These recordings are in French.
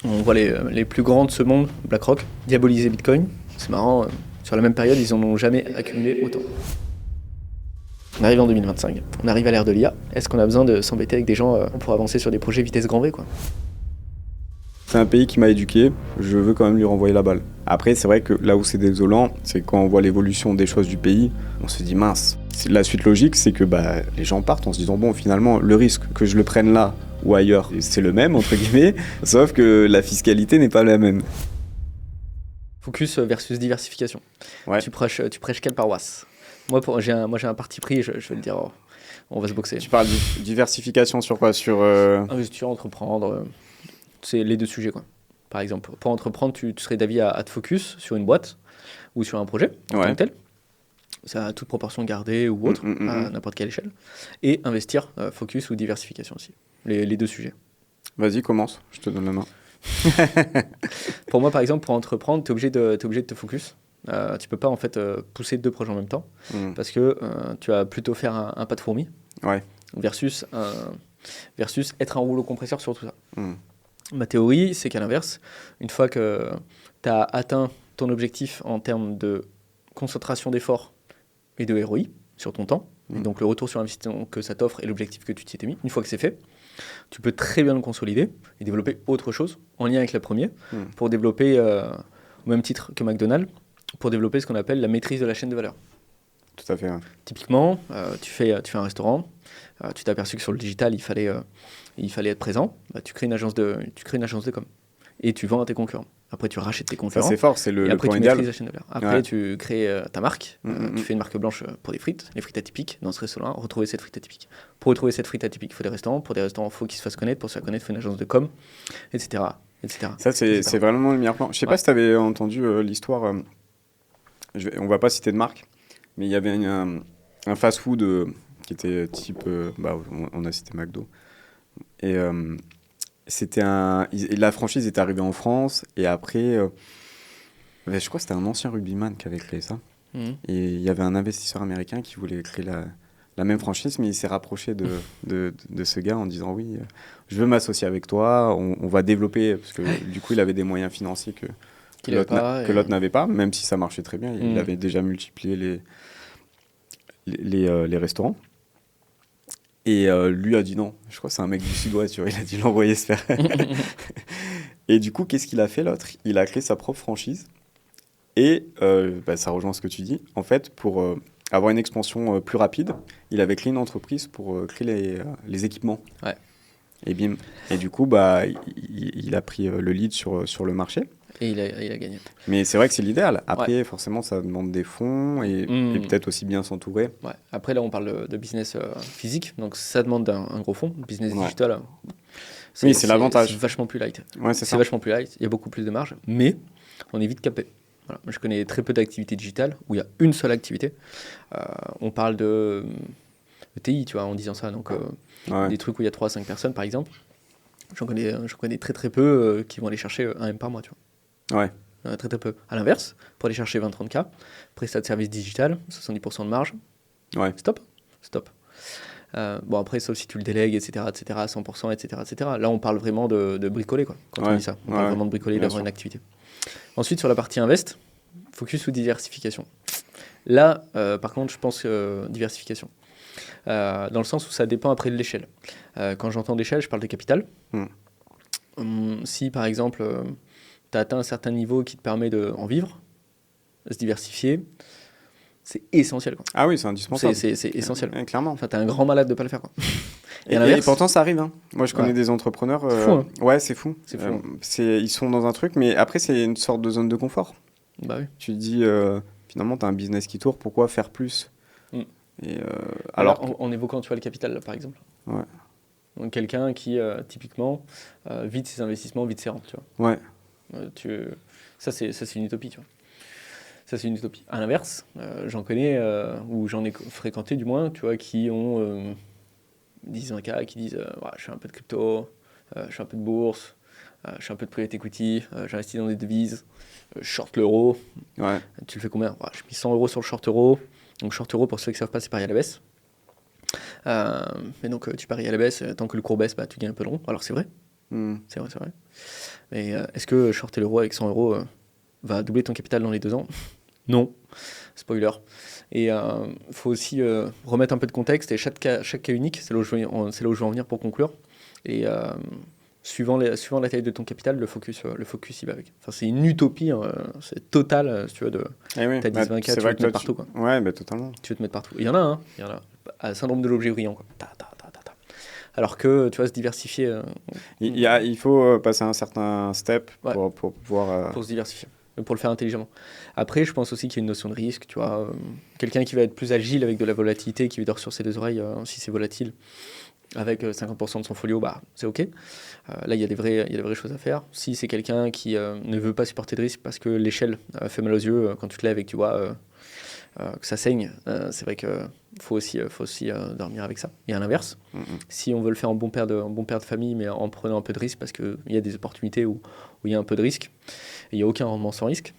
On voit les plus grands de ce monde, BlackRock, diaboliser Bitcoin. C'est marrant, sur la même période, ils n'en ont jamais accumulé autant. On arrive en 2025, on arrive à l'ère de l'IA. Est-ce qu'on a besoin de s'embêter avec des gens pour avancer sur des projets vitesse grand V, quoi? C'est un pays qui m'a éduqué, je veux quand même lui renvoyer la balle. Après, c'est vrai que là où c'est désolant, c'est quand on voit l'évolution des choses du pays, on se dit mince. La suite logique, c'est que les gens partent en se disant bon, finalement, le risque que je le prenne là ou ailleurs, c'est le même, entre guillemets, sauf que la fiscalité n'est pas la même. Focus versus diversification. Ouais. Tu prêches quelle paroisse? Moi, j'ai un parti pris, je vais le dire, on va se boxer. Tu parles de diversification sur quoi? Investir, entreprendre, c'est les deux sujets, quoi. Par exemple, pour entreprendre, tu serais d'avis à te focus sur une boîte ou sur un projet en tant que tel. Ça a toute proportion gardée ou autre, à n'importe quelle échelle. Et investir, focus ou diversification aussi. Les deux sujets. Vas-y, commence, je te donne la main. Pour moi, par exemple, pour entreprendre, tu es obligé de te focus. Tu peux pas en fait pousser deux projets en même temps parce que tu vas plutôt faire un pas de fourmi versus être un rouleau compresseur sur tout ça. Ma théorie, c'est qu'à l'inverse, une fois que tu as atteint ton objectif en termes de concentration d'efforts et de ROI sur ton temps, et donc le retour sur l'investissement que ça t'offre et l'objectif que tu t'y étais mis, une fois que c'est fait, tu peux très bien le consolider et développer autre chose en lien avec le premier pour développer, au même titre que McDonald's, pour développer ce qu'on appelle la maîtrise de la chaîne de valeur. Tout à fait. Ouais. Typiquement, tu fais un restaurant, tu t'es aperçu que sur le digital, il fallait être présent, tu crées une agence de com et tu vends à tes concurrents. Après, tu rachètes tes concurrents. Ça, c'est fort, c'est le après, point tu idéal. maîtrises la chaîne de valeur. Après, tu crées ta marque, tu fais une marque blanche pour des frites, les frites atypiques dans ce restaurant, retrouver cette frite atypique. Pour retrouver cette frite atypique, il faut des restaurants. Pour des restaurants, il faut qu'ils se fassent connaître. Pour se faire connaître, il faut une agence de com, etc. Ça, c'est vraiment le meilleur plan. Je ne sais pas si tu avais entendu l'histoire, on ne va pas citer de marque, mais il y avait un fast-food qui était type, on a cité McDo. Et la franchise est arrivée en France et après, je crois que c'était un ancien rugbyman qui avait créé ça. Et il y avait un investisseur américain qui voulait créer la même franchise, mais il s'est rapproché de ce gars en disant oui, je veux m'associer avec toi, on va développer, parce que du coup il avait des moyens financiers que l'autre n'avait pas, même si ça marchait très bien, il avait déjà multiplié les restaurants. Et lui a dit non, je crois que c'est un mec du sud-ouest, il a dû l'envoyer se faire. Et du coup, qu'est-ce qu'il a fait l'autre? Il a créé sa propre franchise. Et ça rejoint ce que tu dis. En fait, pour avoir une expansion plus rapide, il avait créé une entreprise pour créer les équipements. Ouais. Et bim. Et du coup, il a pris le lead sur le marché. Et il a gagné. Mais c'est vrai que c'est l'idéal. Après, forcément, ça demande des fonds et peut-être aussi bien s'entourer. Ouais. Après, là, on parle de business physique. Donc, ça demande un gros fonds. Business digital, c'est l'avantage. C'est vachement plus light. Ouais, c'est vachement plus light. Il y a beaucoup plus de marge. Mais on est vite capé. Voilà. Je connais très peu d'activités digitales où il y a une seule activité. On parle de TI, tu vois, en disant ça. Donc, des trucs où il y a 3 à 5 personnes, par exemple. J'en connais très très peu qui vont aller chercher un M par mois, tu vois. Ouais. Très très peu. À l'inverse, pour aller chercher 20-30K, prestat de service digital, 70% de marge. Ouais. Stop. Après, sauf si tu le délègues, etc., 100%, etc. Là, on parle vraiment de bricoler, quoi, quand on dit ça. On parle vraiment de bricoler, d'avoir une activité. Ensuite, sur la partie invest, focus ou diversification. Là, par contre, je pense diversification. Dans le sens où ça dépend après de l'échelle. Quand j'entends d'échelle, je parle de capital. Si, par exemple, tu as atteint un certain niveau qui te permet d'en vivre, de se diversifier, c'est essentiel, quoi. Ah oui, c'est indispensable. C'est essentiel. Clairement. Enfin, t'es un grand malade de pas le faire, quoi. Et pourtant, ça arrive. Hein. Moi, je connais des entrepreneurs. C'est fou, hein. Ouais, c'est fou. Ils sont dans un truc, mais après, c'est une sorte de zone de confort. Bah oui. Tu te dis, finalement, tu as un business qui tourne, pourquoi faire plus? Et, alors, en évoquant, tu vois, le capital, là, par exemple. Ouais. Donc, quelqu'un qui, typiquement, vide ses investissements, vide ses rentes, tu vois. Ouais. Ça, c'est une utopie, tu vois. Ça, c'est une utopie. À l'inverse, j'en connais, ou j'en ai fréquenté du moins, tu vois, qui ont 10 cas, qui disent je fais un peu de crypto, je fais un peu de bourse, je fais un peu de private equity, j'investis dans des devises, je short l'euro. Ouais. Tu le fais combien? Je mets 100 € sur le short euro. Donc, short euro, pour ceux qui ne savent pas, c'est pari à la baisse. Mais donc, tu paries à la baisse, tant que le cours baisse, tu gagnes un peu de rond. Alors, c'est vrai. C'est vrai, c'est vrai. Mais est-ce que shorter l'euro avec 100 euros va doubler ton capital dans les 2 ans? Non. Spoiler. Et faut aussi remettre un peu de contexte. Et chaque cas unique, c'est là où je veux en venir pour conclure. Et suivant la taille de ton capital, le focus il va avec. Enfin, c'est une utopie, c'est total, si tu veux, t'as 10-20K, tu veux te mettre partout. Quoi. Ouais, totalement. Tu veux te mettre partout. Il y en a, syndrome de l'objet brillant. Quoi. Alors que, tu vois, se diversifier... il faut passer un certain step pour pouvoir... Pour se diversifier, pour le faire intelligemment. Après, je pense aussi qu'il y a une notion de risque, tu vois. Quelqu'un qui va être plus agile avec de la volatilité, qui va dormir sur ses 2 oreilles, si c'est volatile, avec 50% de son folio, c'est OK. Là, il y a des vraies choses à faire. Si c'est quelqu'un qui ne veut pas supporter de risque parce que l'échelle fait mal aux yeux quand tu te lèves et que tu vois que ça saigne, c'est vrai qu'il faut aussi dormir avec ça. Et à l'inverse, si on veut le faire en bon père de famille, mais en prenant un peu de risque, parce qu'il y a des opportunités où il y a un peu de risque, et il n'y a aucun rendement sans risque,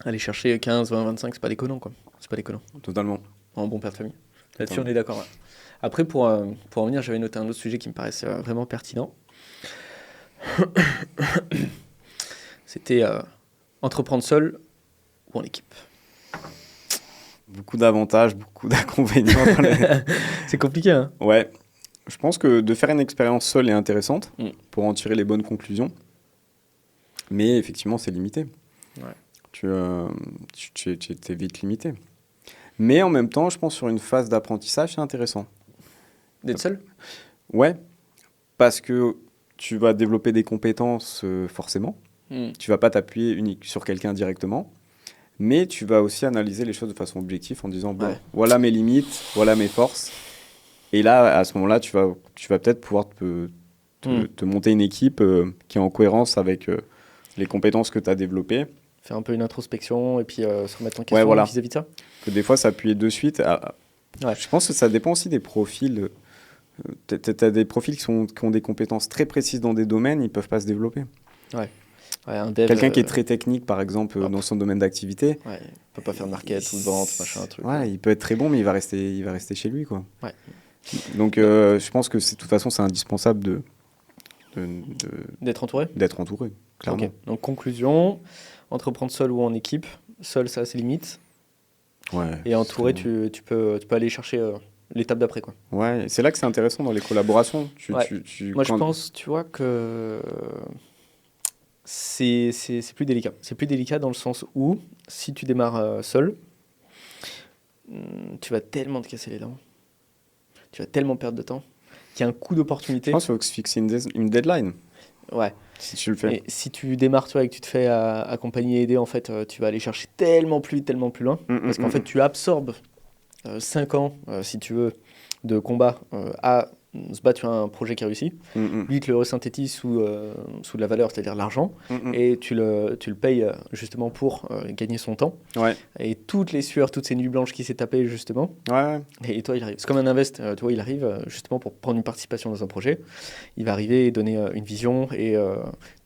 aller chercher 15, 20, 25, c'est pas déconnant, quoi. C'est pas déconnant. Totalement. En bon père de famille. Là-dessus, on est d'accord. Ouais. Après, pour en venir, j'avais noté un autre sujet qui me paraissait vraiment pertinent. C'était entreprendre seul ou en équipe. Beaucoup d'avantages, beaucoup d'inconvénients. C'est compliqué, hein? Ouais. Je pense que de faire une expérience seule est intéressante pour en tirer les bonnes conclusions. Mais effectivement, c'est limité. Ouais. Tu es vite limité. Mais en même temps, je pense sur une phase d'apprentissage, c'est intéressant. D'être seul? Ouais, parce que tu vas développer des compétences forcément. Tu vas pas t'appuyer sur quelqu'un directement, mais tu vas aussi analyser les choses de façon objective en disant voilà mes limites, voilà mes forces. Et là, à ce moment-là, tu vas peut-être pouvoir te monter une équipe qui est en cohérence avec les compétences que tu as développées. Faire un peu une introspection et puis se remettre en question vis-à-vis de ça. Que des fois, s'appuyer de suite. Je pense que ça dépend aussi des profils. Tu as des profils qui ont des compétences très précises dans des domaines, ils ne peuvent pas se développer. Ouais. Un dev, quelqu'un qui est très technique, par exemple, dans son domaine d'activité. Ouais, il ne peut pas faire de market ou de vente, machin, un truc. Ouais, il peut être très bon, mais il va rester chez lui, quoi. Ouais. Donc, je pense que de toute façon, c'est indispensable d'être entouré. D'être entouré, clairement. Okay. Donc, conclusion, entreprendre seul ou en équipe. Seul, ça a ses limites. Ouais. Et entouré, tu peux aller chercher l'étape d'après, quoi. Ouais, c'est là que c'est intéressant dans les collaborations. Moi, je pense, tu vois, que c'est plus délicat. C'est plus délicat dans le sens où, si tu démarres seul, tu vas tellement te casser les dents. Tu vas tellement perdre de temps qu'il y a un coup d'opportunité. Je pense qu'il faut se fixer une deadline. Ouais. Si tu le fais. Et si tu démarres, toi, et que tu te fais accompagner et aider, en fait, tu vas aller chercher tellement plus loin. Parce qu'en fait, tu absorbes 5 ans, si tu veux, de combat à se battre sur un projet qui réussit. Lui, il te le resynthétise sous de la valeur, c'est-à-dire l'argent, et tu le payes justement pour gagner son temps. Ouais. Et toutes les sueurs, toutes ces nuits blanches qu'il s'est tapées, justement. Ouais. Et toi, il arrive. C'est comme un invest, tu vois, il arrive justement pour prendre une participation dans un projet. Il va arriver et donner une vision et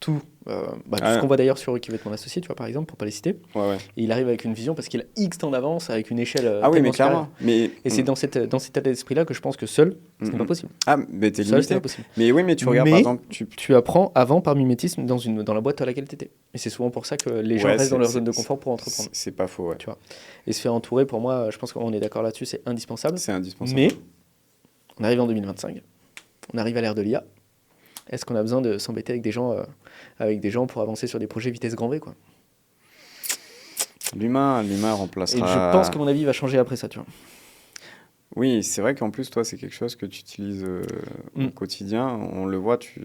tout ce qu'on voit d'ailleurs sur qui veut être mon associé, tu vois, par exemple, pour pas les citer. Ouais. Et il arrive avec une vision parce qu'il a X temps d'avance, avec une échelle. Ah oui, mais clairement. Et c'est dans cet état d'esprit-là que je pense que seul, ce n'est pas possible. Ah, mais t'es seul, limité. c'est pas possible. Mais oui, mais tu regardes par exemple. Tu apprends avant par mimétisme dans la boîte à laquelle tu étais. Et c'est souvent pour ça que les gens restent dans leur zone de confort pour entreprendre. C'est pas faux, ouais. Tu vois. Et se faire entourer, pour moi, je pense qu'on est d'accord là-dessus, c'est indispensable. C'est indispensable. Mais on arrive en 2025, on arrive à l'ère de l'IA. Est-ce qu'on a besoin de s'embêter avec des gens pour avancer sur des projets vitesse grand V, quoi? L'humain remplacera... Et je pense que mon avis va changer après ça, tu vois. Oui, c'est vrai qu'en plus, toi, c'est quelque chose que tu utilises au quotidien. On le voit, tu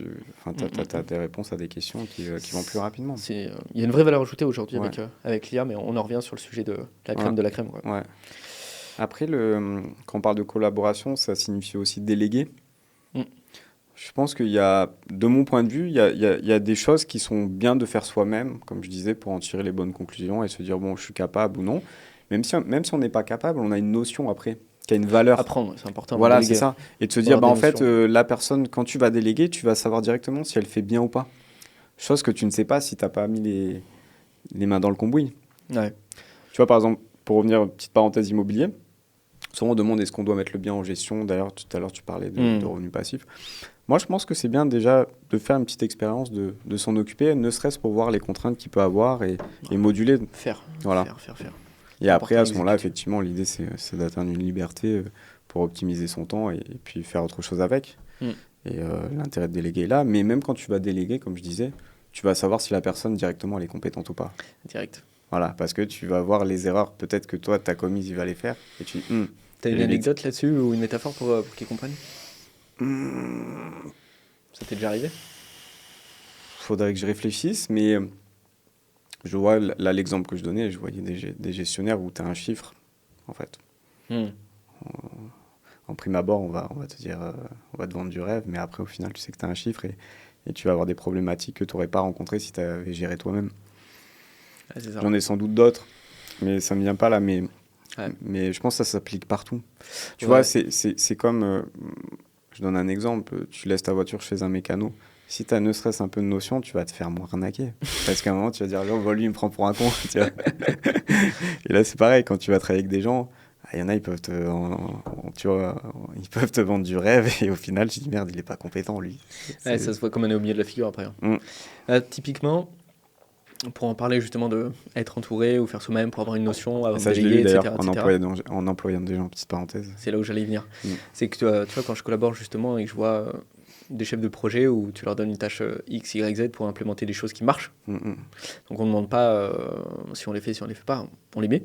as des réponses à des questions qui vont plus rapidement. Il y a une vraie valeur ajoutée aujourd'hui avec l'IA, mais on en revient sur le sujet de la crème de la crème, quoi. Ouais. Après, quand on parle de collaboration, ça signifie aussi déléguer. Je pense qu'il y a, de mon point de vue, il y a des choses qui sont bien de faire soi-même, comme je disais, pour en tirer les bonnes conclusions et se dire, bon, je suis capable ou non. Même si on n'est pas capable, on a une notion après, qui a une valeur. Apprendre, c'est important. Voilà, c'est ça. Et de se dire, en fait, la personne, quand tu vas déléguer, tu vas savoir directement si elle fait bien ou pas. Chose que tu ne sais pas si tu n'as pas mis les mains dans le cambouis. Ouais. Tu vois, par exemple, pour revenir, petite parenthèse immobilier, souvent on demande est-ce qu'on doit mettre le bien en gestion. D'ailleurs, tout à l'heure, tu parlais de revenus passifs. Moi, je pense que c'est bien déjà de faire une petite expérience, de s'en occuper, ne serait-ce pour voir les contraintes qu'il peut avoir et moduler. Voilà. Faire. Et après, à ce moment-là, effectivement, l'idée, c'est d'atteindre une liberté pour optimiser son temps et puis faire autre chose avec. Et l'intérêt de déléguer est là. Mais même quand tu vas déléguer, comme je disais, tu vas savoir si la personne directement elle est compétente ou pas. Direct. Voilà, parce que tu vas voir les erreurs peut-être que toi, tu as commises, il va les faire. Et tu dis, t'as une anecdote là-dessus ou une métaphore pour qu'ils comprennent Ça t'est déjà arrivé? Faudrait que je réfléchisse, mais je vois là l'exemple que je donnais, je voyais des gestionnaires où tu as un chiffre, en fait. En prime abord, on va te dire, on va te vendre du rêve, mais après, au final, tu sais que tu as un chiffre et tu vas avoir des problématiques que tu n'aurais pas rencontrées si tu avais géré toi-même. Ouais, c'est ça. J'en ai sans doute d'autres, mais ça ne me vient pas là, mais je pense que ça s'applique partout. Tu vois, c'est comme, je donne un exemple, tu laisses ta voiture chez un mécano. Si tu as ne serait-ce un peu de notion, tu vas te faire moins arnaquer. Parce qu'à un moment, tu vas dire, lui, il me prend pour un con. Tu vois. Et là, c'est pareil, quand tu vas travailler avec des gens, il y en a, ils peuvent ils peuvent te vendre du rêve et au final, tu te dis, merde, il n'est pas compétent, lui. Ça se voit comme un nez au milieu de la figure après. Typiquement, pour en parler justement de être entouré ou faire soi-même pour avoir une notion, avoir ça, délégué, je l'ai lu, etc. en employant des gens, petite parenthèse. C'est là où j'allais venir. C'est que tu vois, quand je collabore justement et que je vois des chefs de projet où tu leur donnes une tâche X, Y, Z pour implémenter des choses qui marchent. Donc on ne demande pas si on les fait, si on les fait pas, on les met.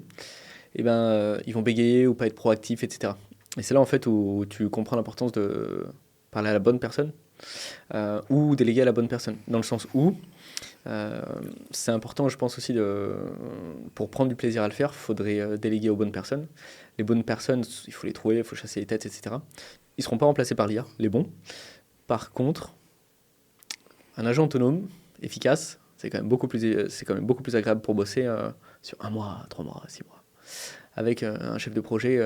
Et ils vont bégayer ou pas être proactifs, etc. Et c'est là en fait où tu comprends l'importance de parler à la bonne personne ou déléguer à la bonne personne. Dans le sens où c'est important, je pense aussi, pour prendre du plaisir à le faire, il faudrait déléguer aux bonnes personnes. Les bonnes personnes, il faut les trouver, il faut chasser les têtes, etc. Ils ne seront pas remplacés par l'IA, les bons. Par contre, un agent autonome, efficace, c'est quand même beaucoup plus agréable pour bosser sur 1 mois, 3 mois, 6 mois. Avec un chef de projet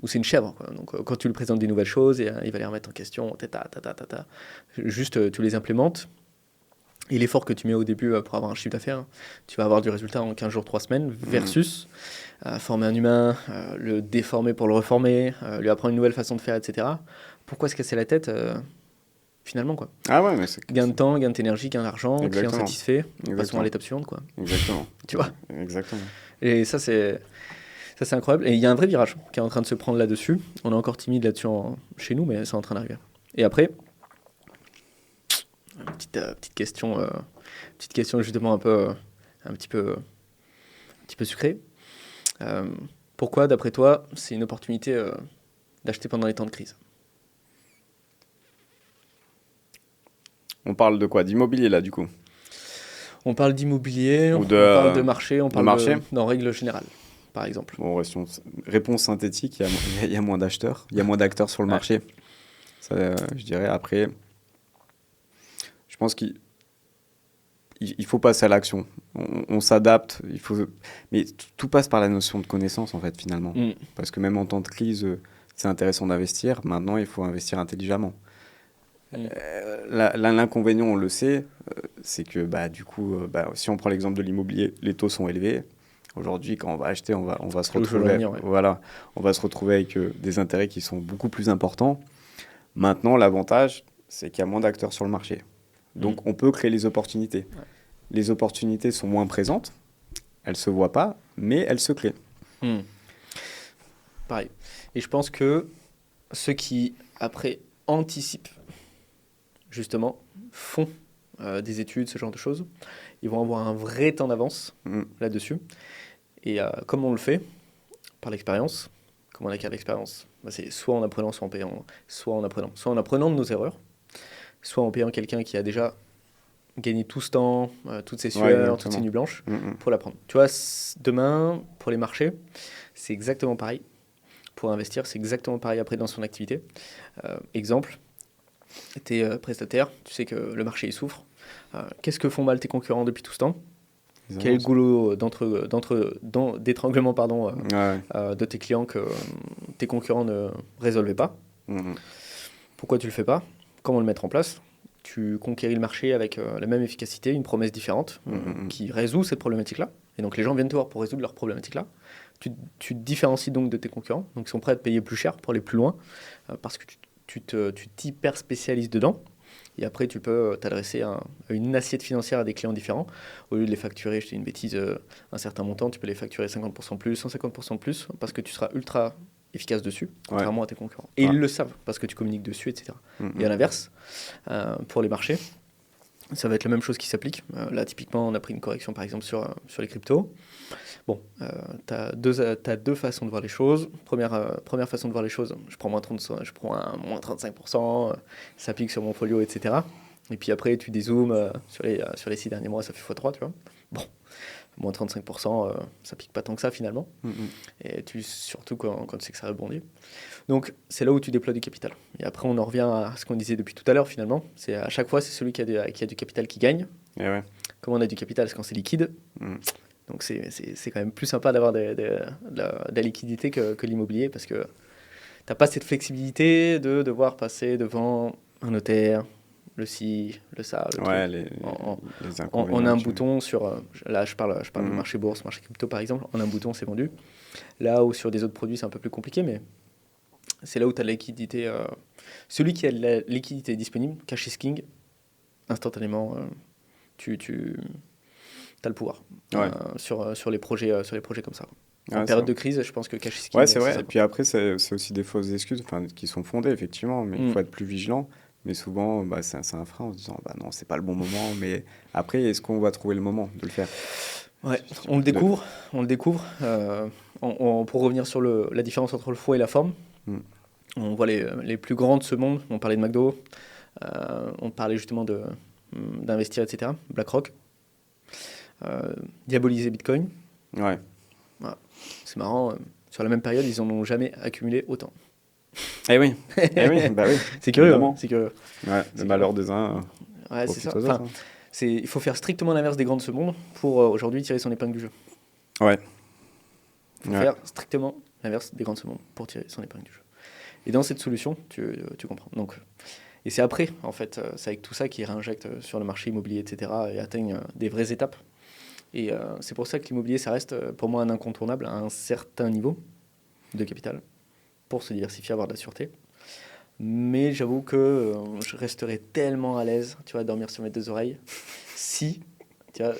où c'est une chèvre, quoi. Donc quand tu lui présentes des nouvelles choses, il va les remettre en question, juste tu les implémentes. Et l'effort que tu mets au début pour avoir un chiffre d'affaires, tu vas avoir du résultat en 15 jours, 3 semaines, versus former un humain, le déformer pour le reformer, lui apprendre une nouvelle façon de faire, etc. Pourquoi se casser la tête finalement, quoi. Ah ouais, mais gain de temps, gain d'énergie, gain d'argent, client satisfait, passons à l'étape suivante, quoi. Exactement. Tu vois. Exactement. Et ça c'est incroyable. Et il y a un vrai virage qui est en train de se prendre là-dessus. On est encore timide là-dessus chez nous, mais c'est en train d'arriver. Et après, petite question justement un petit peu sucrée. Pourquoi, d'après toi, c'est une opportunité d'acheter pendant les temps de crise? On parle de quoi? D'immobilier, là, du coup? On parle d'immobilier, on parle de marché, on parle en règle générale, par exemple. Bon, réponse synthétique, il y a moins d'acheteurs, il y a moins d'acteurs sur le marché. Ça, je dirais, après, je pense qu'il faut passer à l'action. On s'adapte, mais tout passe par la notion de connaissance, en fait, finalement. Parce que même en temps de crise, c'est intéressant d'investir. Maintenant, il faut investir intelligemment. L'inconvénient, on le sait, c'est que du coup, si on prend l'exemple de l'immobilier, les taux sont élevés. Aujourd'hui, quand on va acheter, on va se retrouver, on va se retrouver avec des intérêts qui sont beaucoup plus importants. Maintenant, l'avantage, c'est qu'il y a moins d'acteurs sur le marché. Donc, on peut créer les opportunités. Ouais. Les opportunités sont moins présentes, elles ne se voient pas, mais elles se créent. Pareil. Et je pense que ceux qui, après, anticipent, justement, font des études, ce genre de choses, ils vont avoir un vrai temps d'avance là-dessus. Et comme on le fait, par l'expérience, comme on acquiert l'expérience, c'est soit en apprenant, soit en payant, soit en apprenant de nos erreurs, soit en payant quelqu'un qui a déjà gagné tout ce temps, toutes ces sueurs, toutes ces nuits blanches, pour l'apprendre. Tu vois, demain, pour les marchés, c'est exactement pareil. Pour investir, c'est exactement pareil après dans son activité. Exemple, tu es prestataire, tu sais que le marché il souffre. Qu'est-ce que font mal tes concurrents depuis tout ce temps? Quel est le goulot d'étranglement de tes clients que tes concurrents ne résolvaient pas? Pourquoi tu le fais pas? Comment le mettre en place? Tu conquéris le marché avec la même efficacité, une promesse différente qui résout cette problématique-là. Et donc les gens viennent te voir pour résoudre leur problématique-là. Tu te différencies donc de tes concurrents. Donc ils sont prêts à te payer plus cher pour aller plus loin parce que tu tu t'hyper spécialises dedans. Et après, tu peux t'adresser à une assiette financière à des clients différents. Au lieu de les facturer, je dis une bêtise, un certain montant, tu peux les facturer 50% plus, 150% plus, parce que tu seras ultra efficace dessus, contrairement à tes concurrents. Et ils le savent, parce que tu communiques dessus, etc. Et à l'inverse, pour les marchés, ça va être la même chose qui s'applique. Là, typiquement, on a pris une correction, par exemple, sur les cryptos. Bon, tu as deux façons de voir les choses. Première façon de voir les choses, je prends un moins 35%, ça s'applique sur mon folio, etc. Et puis après, tu dézoomes sur les 6 derniers mois, ça fait x3, tu vois. Bon, moins 35%, ça pique pas tant que ça, finalement. Et surtout quand tu sais que ça rebondit. Donc, c'est là où tu déploies du capital. Et après, on en revient à ce qu'on disait depuis tout à l'heure, finalement. C'est à chaque fois, c'est celui qui a du capital qui gagne. Et ouais. Comme on a du capital, c'est quand c'est liquide. Donc, c'est quand même plus sympa d'avoir de la liquidité que l'immobilier, parce que tu n'as pas cette flexibilité de devoir passer devant un notaire, le ci, le ça, le truc. On a un bouton sur... Là, je parle du marché bourse, marché crypto, par exemple. En un bouton, c'est vendu. Là où sur des autres produits, c'est un peu plus compliqué, mais c'est là où tu as la liquidité. Celui qui a la liquidité disponible, cash is king, instantanément, tu as le pouvoir sur les projets comme ça. En période de crise, je pense que cash is king. Ouais, c'est vrai. Et puis après, c'est aussi des fausses excuses qui sont fondées, effectivement, mais il faut être plus vigilant. Mais souvent, c'est un frein en se disant non, c'est pas le bon moment. Mais après, est-ce qu'on va trouver le moment de le faire ? Ouais, on le découvre. Pour revenir sur la différence entre le fond et la forme, on voit les plus grands de ce monde. On parlait de McDo, on parlait justement d'investir, etc. BlackRock, diaboliser Bitcoin. Ouais. Voilà. C'est marrant, sur la même période, ils n'en ont jamais accumulé autant. Eh oui, bah oui. C'est curieux. C'est curieux. Ouais, le malheur des uns. Ouais, c'est ça. Enfin, il faut faire strictement l'inverse des grands de ce monde pour aujourd'hui tirer son épingle du jeu. Ouais. Il faut faire strictement l'inverse des grands de ce monde pour tirer son épingle du jeu. Et dans cette solution, tu comprends. Donc, et c'est après, en fait, c'est avec tout ça qu'ils réinjectent sur le marché immobilier, etc. et atteignent des vraies étapes. Et c'est pour ça que l'immobilier, ça reste pour moi un incontournable à un certain niveau de capital pour se diversifier, avoir de la sûreté. Mais j'avoue que je resterais tellement à l'aise, tu vois, à dormir sur mes deux oreilles, si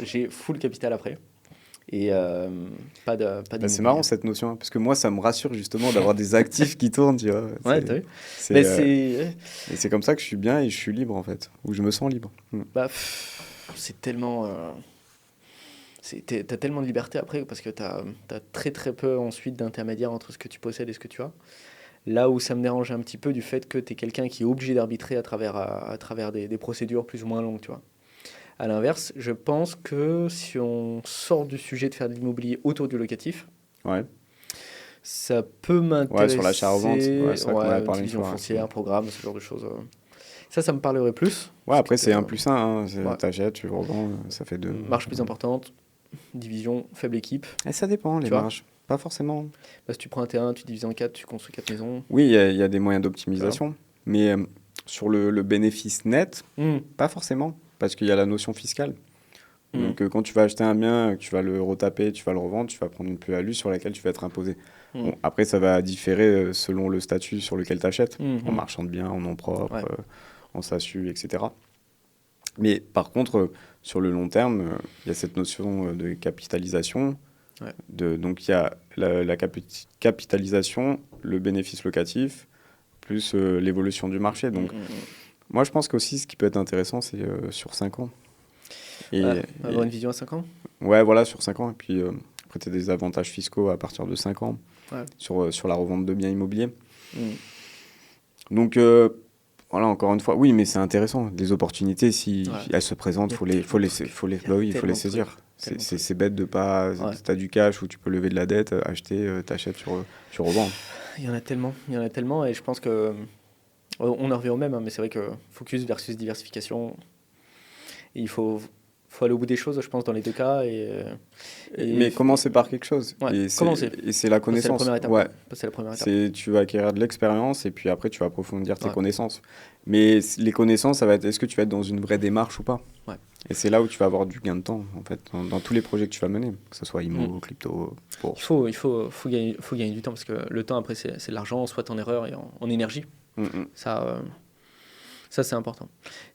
j'ai full capital après. Et pas d'immobilier. C'est marrant cette notion, parce que moi, ça me rassure justement d'avoir des actifs qui tournent, tu vois. Ouais, t'as vu. Et c'est comme ça que je suis bien et je suis libre, en fait, ou je me sens libre. C'est tellement... t'as tellement de liberté après, parce que t'as très très peu ensuite d'intermédiaires entre ce que tu possèdes et ce que tu as. Là où ça me dérange un petit peu du fait que tu es quelqu'un qui est obligé d'arbitrer à travers des procédures plus ou moins longues, tu vois. À l'inverse, je pense que si on sort du sujet de faire de l'immobilier autour du locatif, ça peut m'intéresser. Ouais, sur l'achat-revente, c'est vrai qu'on avait parlé division foncière, programme, ce genre de choses. Ça me parlerait plus. Ouais, après, c'est 1+1, hein. T'achètes, tu revends, ça fait 2. Marge plus importante, division, faible équipe. Et ça dépend, les marges. Pas forcément. Si tu prends un terrain, tu divises en 4, tu construis 4 maisons. Oui, il y a des moyens d'optimisation. Mais sur le bénéfice net, pas forcément. Parce qu'il y a la notion fiscale. Donc, quand tu vas acheter un bien, tu vas le retaper, tu vas le revendre, tu vas prendre une plus-value sur laquelle tu vas être imposé. Bon, après, ça va différer selon le statut sur lequel tu achètes. En marchand de biens, en nom propre, en SASU, etc. Mais par contre, sur le long terme, il y a cette notion de capitalisation. Donc, il y a la capitalisation, le bénéfice locatif, plus l'évolution du marché. Donc, moi, je pense qu'aussi, ce qui peut être intéressant, c'est sur 5 ans. Avoir une vision à 5 ans ? Ouais, voilà, sur 5 ans. Et puis, après, tu as des avantages fiscaux à partir de 5 ans sur la revente de biens immobiliers. Donc, voilà, encore une fois, oui, mais c'est intéressant. Des opportunités, si elles se présentent, il faut les saisir. C'est bête de pas... Si tu as du cash ou tu peux lever de la dette, acheter, t'achètes, tu revends. Il y en a tellement, et je pense que... On en revient au même, mais c'est vrai que focus versus diversification, il faut aller au bout des choses, je pense, dans les deux cas. Mais commencer par quelque chose. Et c'est la connaissance. C'est la première étape. Tu vas acquérir de l'expérience et puis après, tu vas approfondir tes connaissances. Mais les connaissances, ça va être est-ce que tu vas être dans une vraie démarche ou pas ? Et c'est là où tu vas avoir du gain de temps, en fait, dans tous les projets que tu vas mener, que ce soit IMO, crypto, bourse. Il faut gagner du temps, parce que le temps, après, c'est de l'argent, soit en erreur et en énergie. Ça, c'est important.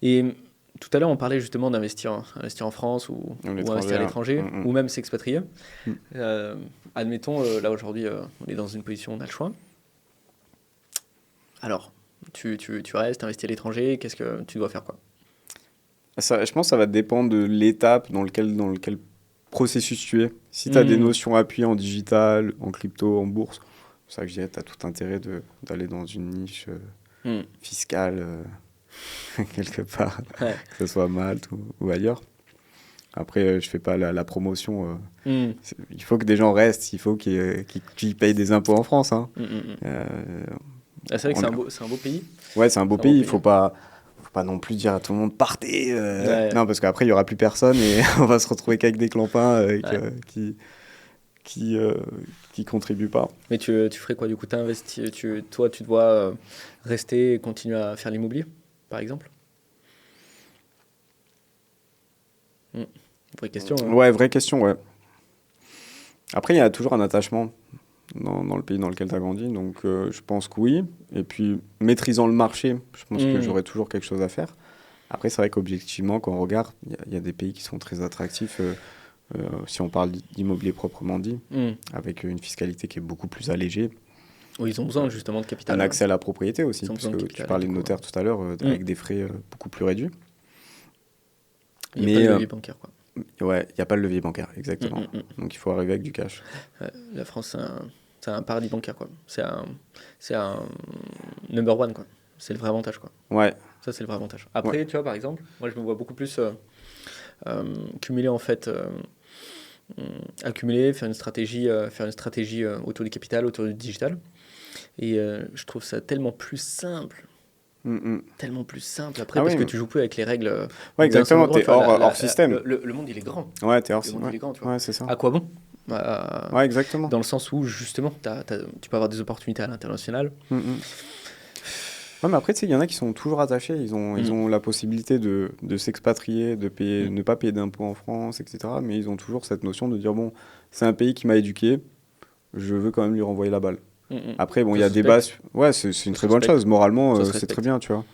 Et tout à l'heure, on parlait justement d'investir en France ou investir à l'étranger, ou même s'expatrier. Admettons, là aujourd'hui, on est dans une position où on a le choix. Alors, tu restes, investis à l'étranger, qu'est-ce que tu dois faire, quoi? Ça, je pense que ça va dépendre de l'étape dans lequel processus tu es. Si tu as des notions appuyées en digital, en crypto, en bourse, c'est ça que je dirais, tu as tout intérêt d'aller dans une niche fiscale quelque part, que ce soit à Malte ou ailleurs. Après, je fais pas la promotion. Il faut que des gens restent, il faut qu'ils payent des impôts en France. Hein. C'est vrai que c'est un beau pays. Ouais, c'est un beau pays. Il faut pas non plus dire à tout le monde partez. Non, parce qu'après il y aura plus personne et on va se retrouver qu'avec des clampins qui contribuent pas. Mais tu ferais quoi du coup? Toi, tu dois rester et continuer à faire l'immobilier, par exemple? Vraie question. Hein. Ouais, vraie question, ouais. Après, il y a toujours un attachement dans le pays dans lequel tu as grandi, donc je pense que oui. Et puis, maîtrisant le marché, je pense que j'aurai toujours quelque chose à faire. Après, c'est vrai qu'objectivement, quand on regarde, il y a des pays qui sont très attractifs, si on parle d'immobilier proprement dit, avec une fiscalité qui est beaucoup plus allégée. Oui, ils ont besoin justement de capital. Un accès à la propriété aussi, parce que tu parlais de notaire tout à l'heure, avec des frais beaucoup plus réduits. Il n'y a pas de levier bancaire, quoi. Ouais, il n'y a pas le levier bancaire, exactement. Donc il faut arriver avec du cash. La France, c'est un paradis bancaire, quoi. C'est un number one, quoi. C'est le vrai avantage, quoi. Ouais. Ça, c'est le vrai avantage. Après, tu vois, par exemple, moi, je me vois beaucoup plus cumuler, en fait, accumuler, faire une stratégie autour du capital, autour du digital. Et je trouve ça tellement plus simple. Tellement plus simple après parce que tu joues plus avec les règles. Ouais, exactement, t'es hors système. Le monde, il est grand. Ouais, t'es hors système. Le monde, il est grand, tu vois. Ouais, c'est ça. À quoi bon? Ouais, exactement. Dans le sens où, justement, tu peux avoir des opportunités à l'international. Ouais, mais après, tu sais, il y en a qui sont toujours attachés. Ils ont la possibilité de s'expatrier, de payer, ne pas payer d'impôts en France, etc. Mais ils ont toujours cette notion de dire, bon, c'est un pays qui m'a éduqué, je veux quand même lui renvoyer la balle. Après, bon, il y a des bases. Ouais, c'est une très bonne chose. Moralement, c'est très bien, tu vois.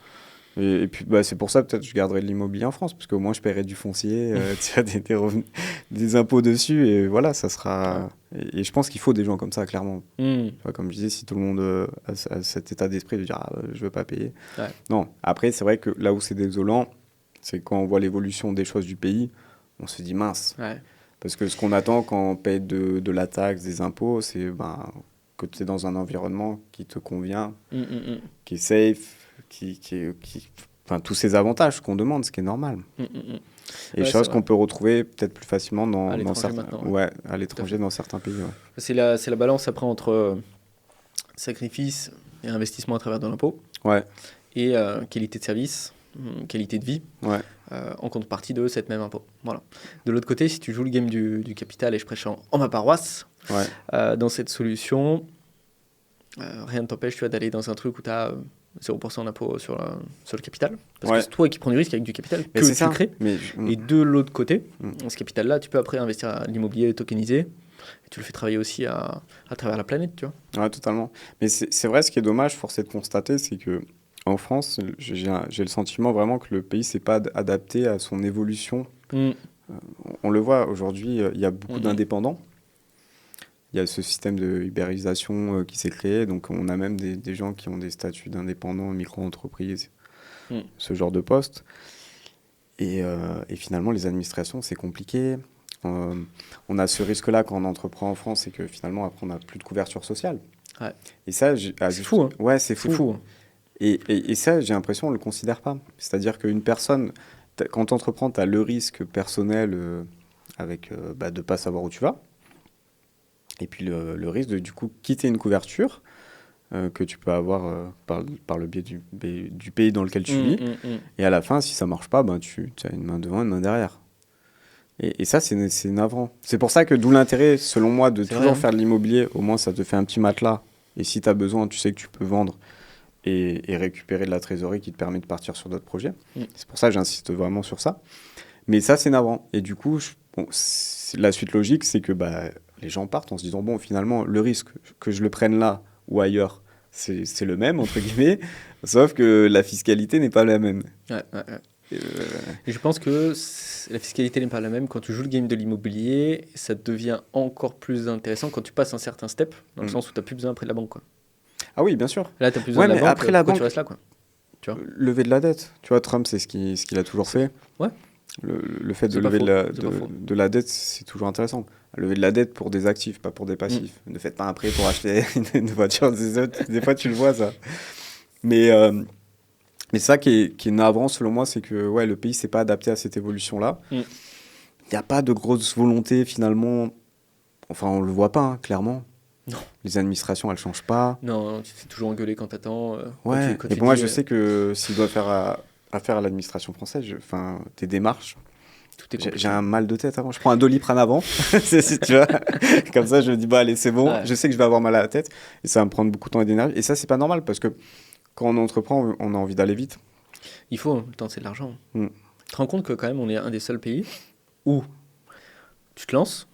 Et puis, c'est pour ça, peut-être, je garderai de l'immobilier en France, parce qu'au moins, je paierai du foncier, tu as des revenus, des impôts dessus, et voilà, ça sera... Et je pense qu'il faut des gens comme ça, clairement. Tu vois, comme je disais, si tout le monde a cet état d'esprit de dire « je veux pas payer ». Non, après, c'est vrai que là où c'est désolant, c'est quand on voit l'évolution des choses du pays, on se dit « mince ». Parce que ce qu'on attend quand on paye de la taxe, des impôts, c'est que tu es dans un environnement qui te convient, qui est safe, enfin, tous ces avantages qu'on demande, ce qui est normal. Et choses qu'on peut retrouver peut-être plus facilement dans certains, à l'étranger, dans certains pays. C'est la balance après entre sacrifice et investissement à travers de l'impôt, et qualité de service, qualité de vie, en contrepartie de cette même impôt. Voilà. De l'autre côté, si tu joues le game du capital, et je prêche en ma paroisse, dans cette solution, rien ne t'empêche, tu vois, d'aller dans un truc où tu as 0% d'impôt sur le capital. Parce que c'est toi qui prends du risque avec du capital que tu crées. Et de l'autre côté, ce capital-là, tu peux après investir à l'immobilier tokenisé. Et tu le fais travailler aussi à travers la planète, tu vois. Ouais, totalement. Mais c'est vrai, ce qui est dommage, force est de constater, c'est qu'en France, j'ai le sentiment vraiment que le pays ne s'est pas adapté à son évolution. On le voit aujourd'hui, il y a beaucoup d'indépendants. Il y a ce système de ubérisation qui s'est créé, donc on a même des gens qui ont des statuts d'indépendants, micro-entreprises, ce genre de poste. Et finalement, les administrations, c'est compliqué. On a ce risque-là quand on entreprend en France, c'est que finalement, après, on n'a plus de couverture sociale. Et ça, c'est fou. Hein. Ouais, c'est fou. Et ça, j'ai l'impression, on ne le considère pas. C'est-à-dire qu'une personne, quand tu entreprends, tu as le risque personnel avec de ne pas savoir où tu vas. Et puis le risque de, du coup, quitter une couverture que tu peux avoir par le biais du pays dans lequel tu vis. Et à la fin, si ça ne marche pas, tu as une main devant, une main derrière. Et ça, c'est navrant. C'est pour ça que d'où l'intérêt, selon moi, de toujours faire de l'immobilier. Au moins, ça te fait un petit matelas. Et si tu as besoin, tu sais que tu peux vendre et récupérer de la trésorerie qui te permet de partir sur d'autres projets. C'est pour ça que j'insiste vraiment sur ça. Mais ça, c'est navrant. Et du coup, la suite logique, c'est que les gens partent en se disant, bon, finalement, le risque que je le prenne là ou ailleurs, c'est le même, entre guillemets, sauf que la fiscalité n'est pas la même. Ouais. Et je pense que la fiscalité n'est pas la même. Quand tu joues le game de l'immobilier, ça devient encore plus intéressant quand tu passes un certain step, dans le sens où tu n'as plus besoin après de la banque, quoi. Ah oui, bien sûr. Là, tu n'as plus besoin de la banque, après la banque, tu restes là, quoi. Tu vois, lever de la dette. Tu vois, Trump, c'est ce qu'il a toujours fait. Ouais. Le fait de lever de la dette, c'est toujours intéressant. Lever de la dette pour des actifs, pas pour des passifs. Ne faites pas un prêt pour acheter une voiture. Des fois, tu le vois, ça. Mais ça qui est navrant, selon moi, c'est que le pays ne s'est pas adapté à cette évolution-là. Il n'y a pas de grosse volonté, finalement. Enfin, on ne le voit pas, hein, clairement. Non. Les administrations, elles ne changent pas. Non, tu te fais toujours engueuler quand t'attends. Ouais, et pour moi, je sais que s'il doit faire affaire à l'administration française, tes démarches, j'ai un mal de tête avant. Je prends un Doliprane avant, tu vois. Comme ça, je me dis, allez, c'est bon. Ouais. Je sais que je vais avoir mal à la tête et ça va me prendre beaucoup de temps et d'énergie. Et ça, c'est pas normal parce que quand on entreprend, on a envie d'aller vite. Il faut, le temps, c'est de l'argent. Tu te rends compte que quand même, on est un des seuls pays où tu te lances,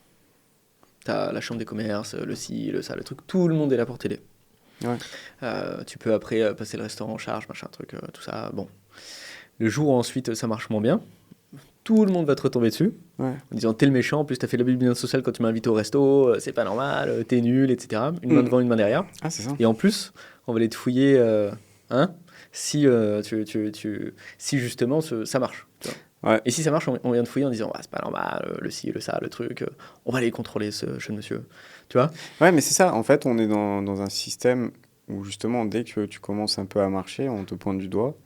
t'as la chambre des commerces, le ci, le ça, le truc, tout le monde est là pour t'aider. Ouais. Tu peux après passer le restaurant en charge, machin, truc, tout ça. Bon. Le jour où ensuite ça marche moins bien, tout le monde va te retomber dessus, en disant t'es le méchant, en plus t'as fait l'abus du bien social quand tu m'as invité au resto, c'est pas normal, t'es nul, etc. Une main devant, une main derrière. Ah, c'est ça. Et en plus, on va aller te fouiller, si justement ça marche. Tu vois. Ouais. Et si ça marche, on vient de fouiller en disant c'est pas normal, le ci, le ça, le truc, on va aller contrôler ce jeune monsieur. Tu vois ? Ouais, mais c'est ça. En fait, on est dans un système où justement, dès que tu commences un peu à marcher, on te pointe du doigt.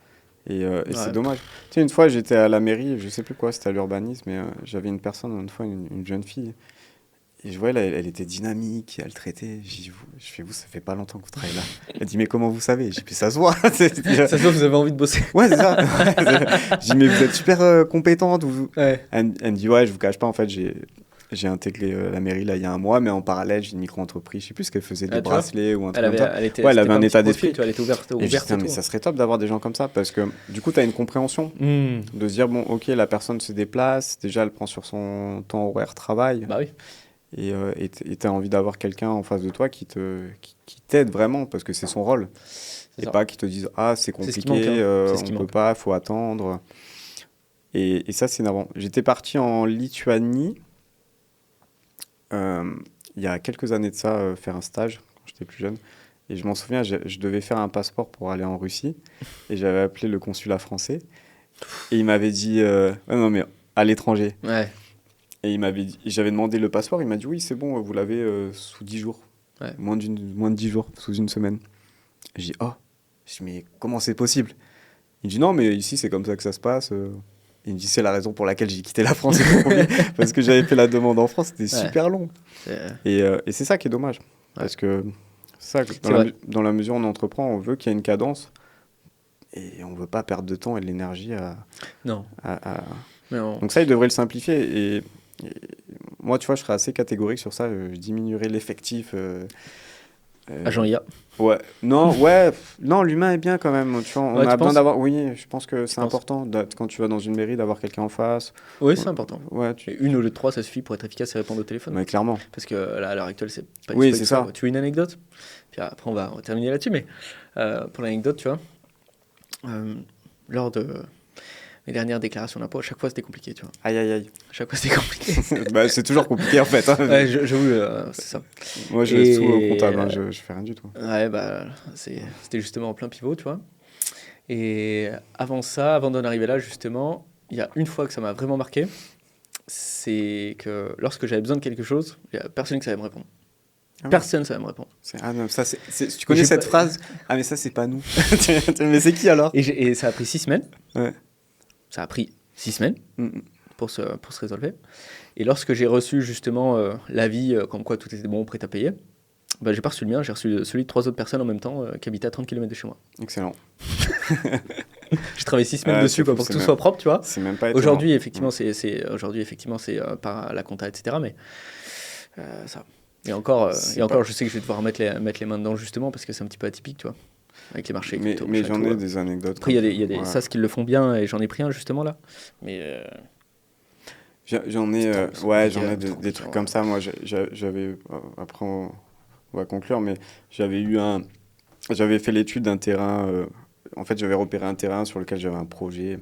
Et c'est dommage. Tu sais, une fois, j'étais à la mairie, je sais plus quoi, c'était à l'urbanisme, et j'avais une personne, une fois, une jeune fille. Et je voyais, elle était dynamique, elle traitait. Je fais, ça fait pas longtemps que vous travaillez là. Elle dit, mais comment vous savez ? J'ai dit, puis ça se voit. Ça se voit, vous avez envie de bosser. Ouais, c'est ça. Je dis, mais vous êtes super compétente. Ouais. Elle me dit, ouais, je vous cache pas, en fait, j'ai intégré la mairie là il y a un mois, mais en parallèle, j'ai une micro-entreprise. Je sais plus ce qu'elle faisait, des bracelets ou un truc comme ça. Elle avait un état d'esprit. Elle était ouverte. Et je mais ça serait top d'avoir des gens comme ça parce que du coup, tu as une compréhension de se dire, bon, ok, la personne se déplace. Déjà, elle prend sur son temps horaire travail. Bah oui. Et tu as envie d'avoir quelqu'un en face de toi qui t'aide vraiment parce que c'est son rôle. Et pas qui te dise, c'est compliqué, on peut pas, il faut attendre. Et ça, c'est énervant. J'étais parti en Lituanie il y a quelques années de ça, faire un stage quand j'étais plus jeune. Et je m'en souviens, je devais faire un passeport pour aller en Russie. Et j'avais appelé le consulat français. Et il m'avait dit, non mais à l'étranger. Ouais. Et j'avais demandé le passeport, il m'a dit oui, c'est bon, vous l'avez sous 10 jours. Ouais. Moins de 10 jours, sous une semaine. J'ai dit, mais comment c'est possible ? Il dit non, mais ici, c'est comme ça que ça se passe. Il me dit, c'est la raison pour laquelle j'ai quitté la France, parce que j'avais fait la demande en France, c'était super long. Et c'est ça qui est dommage. Parce que dans la mesure où on entreprend, on veut qu'il y ait une cadence. Et on ne veut pas perdre de temps et de l'énergie Non. Donc ça, il devrait le simplifier. Et moi, tu vois, je serais assez catégorique sur ça. Je diminuerais l'effectif. Agent IA. Ouais. Non, l'humain est bien quand même. Tu vois, on a besoin d'avoir. Oui, je pense que c'est important quand tu vas dans une mairie d'avoir quelqu'un en face. Oui, c'est important. Ouais, une au lieu de 3, ça suffit pour être efficace et répondre au téléphone. Ouais, clairement. Parce que là, à l'heure actuelle, c'est pas. Oui, c'est ça. Tu veux une anecdote ? Puis après, on va terminer là-dessus. Mais pour l'anecdote, tu vois, lors de mes dernières déclarations d'impôt, à chaque fois c'était compliqué, tu vois. Aïe. À chaque fois c'était compliqué. C'est toujours compliqué en fait. Hein. Ouais, j'avoue, c'est ça. Moi je laisse tout au comptable, je fais rien du tout. Ouais, c'était justement en plein pivot, tu vois. Et avant d'en arriver là, justement, il y a une fois que ça m'a vraiment marqué, c'est que lorsque j'avais besoin de quelque chose, il n'y a personne qui savait me répondre. Personne ne savait me répondre. Non, tu connais cette phrase ? Ah, mais ça, c'est pas nous. Mais c'est qui alors ? Et ça a pris 6 semaines. Ouais. Ça a pris 6 semaines pour se résolver. Et lorsque j'ai reçu justement l'avis comme quoi tout était bon, prêt à payer, j'ai pas reçu le mien, j'ai reçu celui de 3 autres personnes en même temps qui habitaient à 30 km de chez moi. Excellent. J'ai travaillé 6 semaines dessus pour que tout soit propre, tu vois. C'est même pas étonnant. Aujourd'hui, effectivement, c'est par la compta, etc. Mais ça. Et encore, je sais que je vais devoir mettre les mains dedans justement parce que c'est un petit peu atypique, tu vois, avec les marchés. Mais j'en ai des anecdotes. Après, il y a des SAS qui le font bien et j'en ai pris un justement là. Mais j'en ai des trucs comme ça. Moi, j'avais après on va conclure, mais j'avais eu un J'avais fait l'étude d'un terrain. En fait, j'avais repéré un terrain sur lequel j'avais un projet.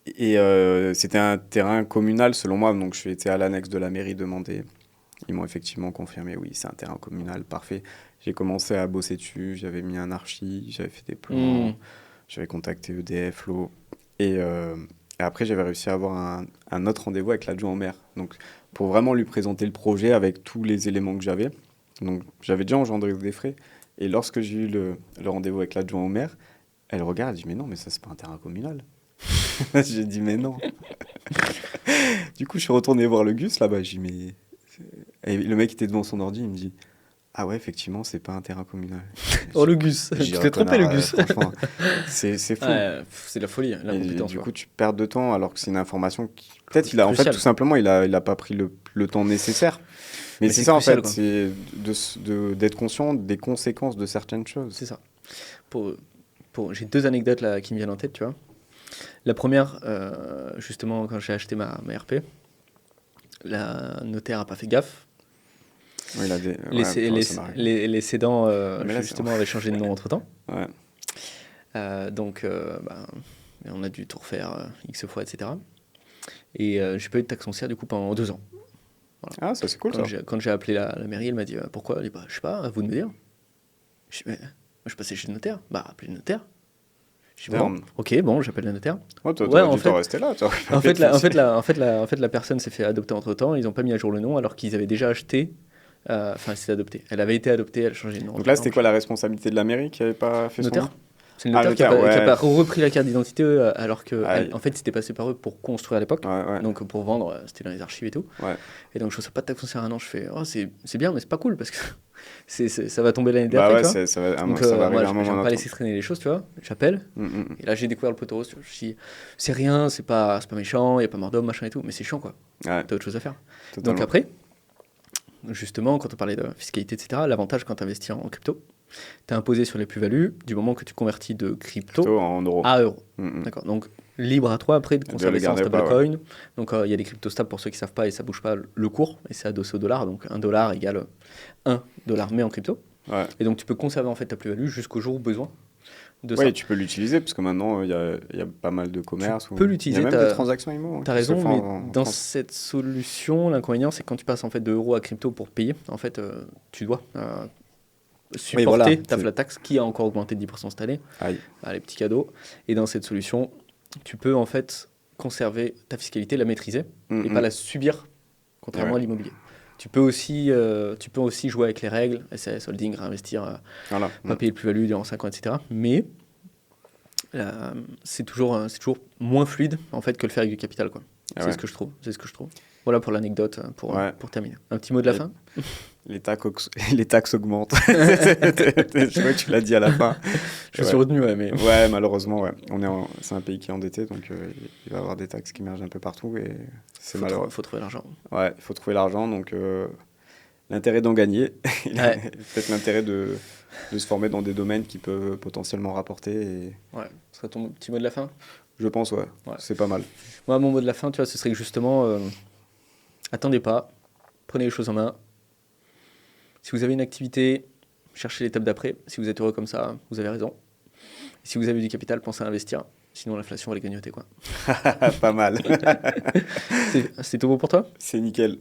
Et c'était un terrain communal, selon moi. Donc, je suis été à l'annexe de la mairie demander. Ils m'ont effectivement confirmé, oui, c'est un terrain communal, parfait. J'ai commencé à bosser dessus, j'avais mis un archi, j'avais fait des plans, j'avais contacté EDF, l'eau. Et après, j'avais réussi à avoir un autre rendez-vous avec l'adjoint au maire. Donc, pour vraiment lui présenter le projet avec tous les éléments que j'avais. Donc, j'avais déjà engendré des frais. Et lorsque j'ai eu le rendez-vous avec l'adjoint au maire, elle regarde, elle dit, mais non, mais ça, c'est pas un terrain communal. J'ai dit, mais non. Du coup, je suis retourné voir le Gus là-bas. J'ai dit, mais. Et le mec était devant son ordi, il me dit, ah ouais, effectivement, c'est pas un terrain communal. Oh, le Gus, tu t'es trompé, le Gus. Franchement, c'est fou. Ouais, c'est la folie, l'incompétence. Du coup, tu perds de temps alors que c'est une information qui. Peut-être, en fait, tout simplement, il a pas pris le temps nécessaire. Mais c'est ça, crucial, en fait, c'est d'être conscient des conséquences de certaines choses. C'est ça. J'ai 2 anecdotes là qui me viennent en tête, tu vois. La première, justement, quand j'ai acheté ma RP, la notaire a pas fait gaffe. Oui, les cédants, justement, avaient changé de nom entre-temps. Ouais. Donc, on a dû tout refaire X fois, etc. Et j'ai pas eu de taxe foncière, du coup, pendant 2 ans. Voilà. Ah, ça, c'est cool, quand j'ai appelé la mairie, elle m'a dit pourquoi ? Elle dit, je sais pas, à vous de me dire. Je dis, moi, je passais chez le notaire. Appelez le notaire. Je dis, bon, j'appelle le notaire. Ouais, en fait, rester là. En fait, la personne s'est fait adopter entre-temps. Ils n'ont pas mis à jour le nom alors qu'ils avaient déjà acheté. Enfin, c'était adopté. Elle avait été adoptée, elle a changé de nom. Donc là, c'était quoi la responsabilité de la mairie qui n'avait pas fait son nom ? C'est le notaire qui n'a pas repris la carte d'identité alors que en fait c'était passé par eux pour construire à l'époque. Donc pour vendre, c'était dans les archives et tout. Et donc je reçois pas de taxe foncière à un an. Je fais c'est bien mais c'est pas cool parce que ça va tomber l'année d'après. Donc moi j'aime pas laisser traîner les choses, tu vois. J'appelle et là j'ai découvert le poteau rose. Je dis c'est rien, c'est pas méchant, il y a pas mort d'homme machin et tout, mais c'est chiant quoi. T'as autre chose à faire. Totalement. Donc après justement quand on parlait de fiscalité etc. L'avantage quand tu investis en crypto, tu es imposé sur les plus-values du moment que tu convertis de crypto en euros. À euros. D'accord. Donc, libre à toi après de conserver ça en stablecoin. Donc, il y a des cryptos stables pour ceux qui ne savent pas et ça ne bouge pas le cours. Et c'est adossé au dollar. Donc, $1 égale $1 mais en crypto. Et donc, tu peux conserver en fait ta plus-value jusqu'au jour où besoin de ça. Oui, tu peux l'utiliser parce que maintenant, il y a pas mal de commerce. Tu peux l'utiliser. Il y a même des transactions IMO. Tu as raison, mais dans cette solution, l'inconvénient, c'est que quand tu passes en fait de euros à crypto pour payer, en fait, tu dois supporter ta flat tax qui a encore augmenté de 10% cette année. Les petits cadeaux. Et dans cette solution, tu peux en fait conserver ta fiscalité, la maîtriser et pas la subir, contrairement à l'immobilier. Tu peux aussi jouer avec les règles, SAS, holding, réinvestir, pas payer de plus-value durant 5 ans, etc. Mais c'est toujours moins fluide en fait que le faire avec du capital, quoi. C'est ce que je trouve. Voilà pour l'anecdote, pour terminer. Un petit mot de la fin ? Les taxes augmentent. Je vois que tu l'as dit à la fin. Je suis retenu, mais... Ouais, malheureusement, c'est un pays qui est endetté, donc il va y avoir des taxes qui émergent un peu partout et c'est malheureux. Il faut trouver l'argent. Ouais, il faut trouver l'argent, donc l'intérêt d'en gagner, peut-être l'intérêt de se former dans des domaines qui peuvent potentiellement rapporter. Ouais, ce serait ton petit mot de la fin ? Je pense, ouais. C'est pas mal. Moi, mon mot de la fin, tu vois, ce serait que justement, attendez pas, prenez les choses en main. Si vous avez une activité, cherchez l'étape d'après. Si vous êtes heureux comme ça, vous avez raison. Et si vous avez du capital, pensez à investir. Sinon, l'inflation va les grignoter, quoi. Pas mal. C'est tout beau pour toi ? C'est nickel.